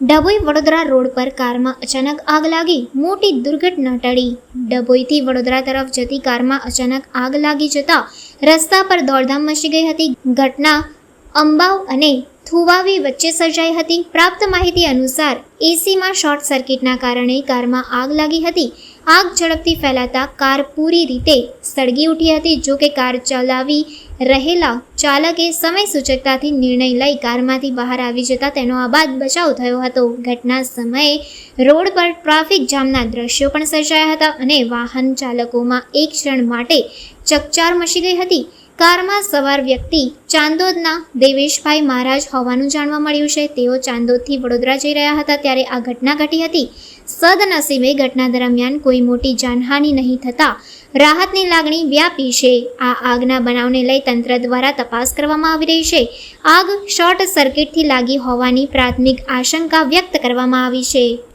Dabhoi Vadodara road પર કારમાં અચાનક આગ લાગી મોટી દુર્ઘટના ટળી। ડભોઈથી વડોદરા તરફ જતી કારમાં અચાનક આગ લાગી જતા રસ્તા પર દોડધામ મચી ગઈ હતી। ઘટના અંબાવ અને થુવાવી વચ્ચે સર્જાઈ હતી। પ્રાપ્ત માહિતી અનુસાર એસીમાં શોર્ટ સર્કિટના કારણે કારમાં આગ લાગી હતી। આગ ઝડપથી ફેલાતા કાર પૂરી રીતે સળગી ઉઠી હતી। જો કે કાર ચલાવી રહેલા ચાલકે સમય સૂચકતાથી નિર્ણય લઈ કારમાંથી બહાર આવી જતા તેનો આબાદ બચાવ થયો હતો। ઘટના સમયે રોડ પર ટ્રાફિક જામના દ્રશ્યો પણ સર્જાયા હતા અને વાહન ચાલકોમાં એક ક્ષણ માટે ચકચાર મચી ગઈ હતી। કારમાં સવાર વ્યક્તિ ચાંદોદના દેવેશભાઈ મહારાજ હોવાનું જાણવા મળ્યું છે। તેઓ ચાંદોદથી વડોદરા જઈ રહ્યા હતા ત્યારે આ ઘટના ઘટી હતી। સદનસીબે ઘટના દરમિયાન કોઈ મોટી જાનહાનિ નહીં થતાં રાહતની લાગણી વ્યાપી છે। આ આગના બનાવને લઈ તંત્ર દ્વારા તપાસ કરવામાં આવી રહી છે। આગ શોર્ટ સર્કિટથી લાગી હોવાની પ્રાથમિક આશંકા વ્યક્ત કરવામાં આવી છે।